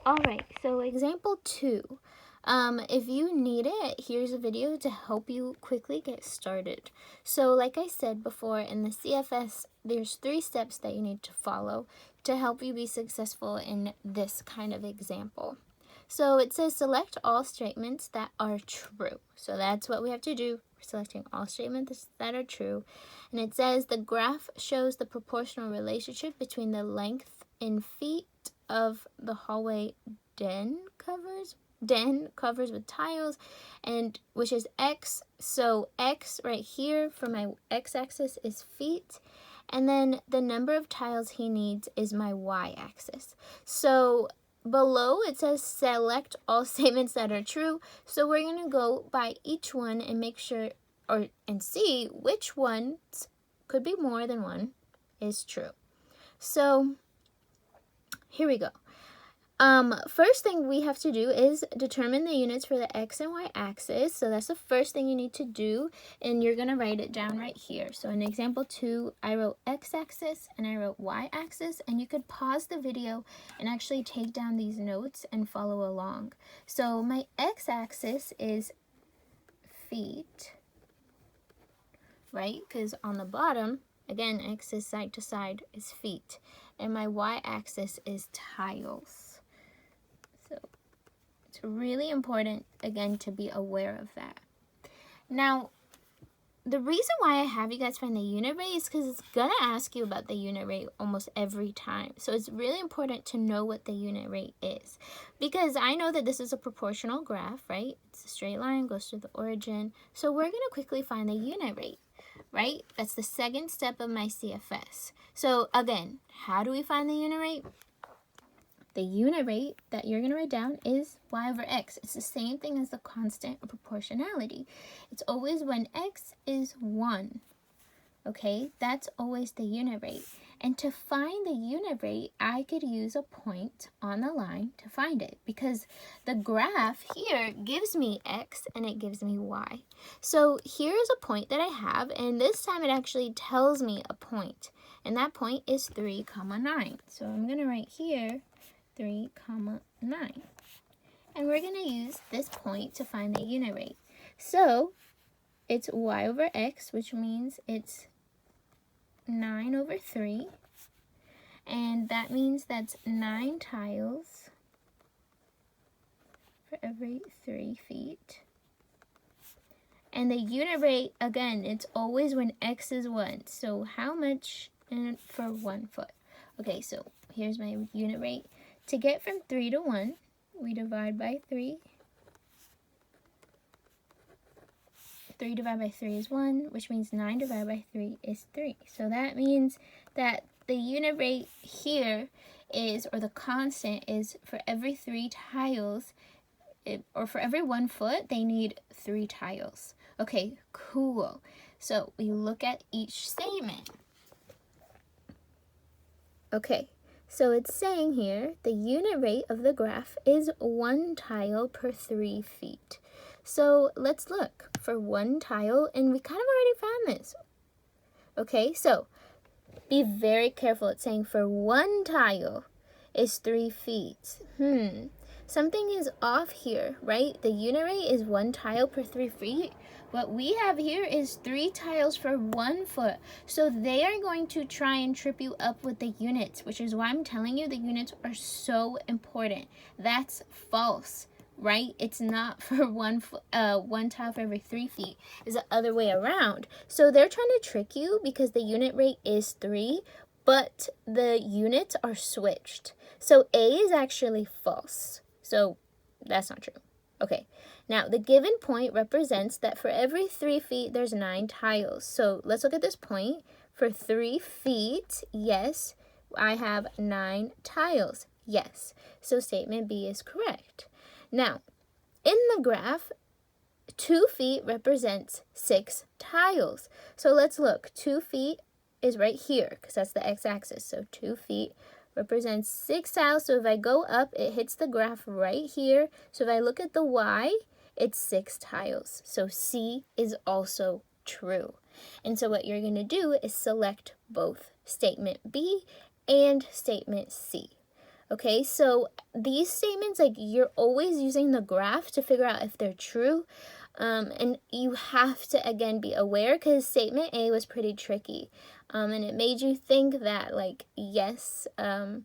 All right, so example 2. If you need it, here's a video to help you quickly get started. So like I said before, in the CFS, there's 3 steps that you need to follow to help you be successful in this kind of example. So it says select all statements that are true. So that's what we have to do. We're selecting all statements that are true. And it says the graph shows the proportional relationship between the length in feet of the hallway den covers with tiles, and which is x. So x right here for my x-axis is feet, and then the number of tiles he needs is my y-axis. So below it says select all statements that are true, so we're going to go by each one and make sure and see which ones, could be more than one, is true. So here we go. First thing we have to do is determine the units for the x and y axis. So that's the first thing you need to do, and you're gonna write it down right here. So in example 2, I wrote x-axis and I wrote y-axis, and you could pause the video and actually take down these notes and follow along. So my x-axis is feet, right? Because on the bottom, again, x is side to side, is feet, and my y-axis is tiles. So it's really important, again, to be aware of that. Now, the reason why I have you guys find the unit rate is because it's going to ask you about the unit rate almost every time. So it's really important to know what the unit rate is. Because I know that this is a proportional graph, right? It's a straight line, goes through the origin. So we're going to quickly find the unit rate, right? That's the second step of my CFS. So again, how do we find the unit rate? The unit rate that you're going to write down is y over x. It's the same thing as the constant of proportionality. It's always when x is 1, okay? That's always the unit rate. And to find the unit rate, I could use a point on the line to find it, because the graph here gives me x and it gives me y. So here's a point that I have, and this time it actually tells me a point. And that point is 3, 9. So I'm going to write here 3, 9. And we're going to use this point to find the unit rate. So it's y over x, which means it's 9 over 3. And that means that's 9 tiles for every 3 feet. And the unit rate, again, it's always when x is 1. So how much for 1 foot? Okay, so here's my unit rate. To get from 3 to 1, we divide by 3. 3 divided by 3 is 1, which means 9 divided by 3 is 3. So that means that the unit rate here is, or the constant is, for every 3 tiles, or for every 1 foot, they need 3 tiles. Okay, cool. So we look at each statement. Okay. So it's saying here, the unit rate of the graph is 1 tile per 3 feet. So let's look for 1 tile, and we kind of already found this. Okay, so be very careful. It's saying for 1 tile is 3 feet. Something is off here, right? The unit rate is 1 tile per 3 feet. What we have here is 3 tiles for 1 foot. So they are going to try and trip you up with the units, which is why I'm telling you the units are so important. That's false, right? It's not for 1 tile for every 3 feet. It's the other way around. So they're trying to trick you because the unit rate is 3, but the units are switched. So A is actually false. So that's not true. Okay, now the given point represents that for every 3 feet, there's 9 tiles. So let's look at this point. For 3 feet, yes, I have 9 tiles. Yes, so statement B is correct. Now, in the graph, 2 feet represents 6 tiles. So let's look. 2 feet is right here because that's the x-axis. So 2 feet represents 6 tiles. So if I go up, it hits the graph right here. So if I look at the y, it's 6 tiles. So C is also true. And so what you're going to do is select both statement B and statement C. Okay, so these statements, like, you're always using the graph to figure out if they're true. And you have to, again, be aware because statement A was pretty tricky. And it made you think that, like, yes, well,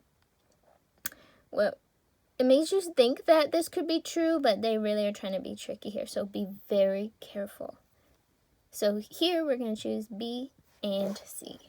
it made you think that this could be true, but they really are trying to be tricky here. So be very careful. So here we're going to choose B and C.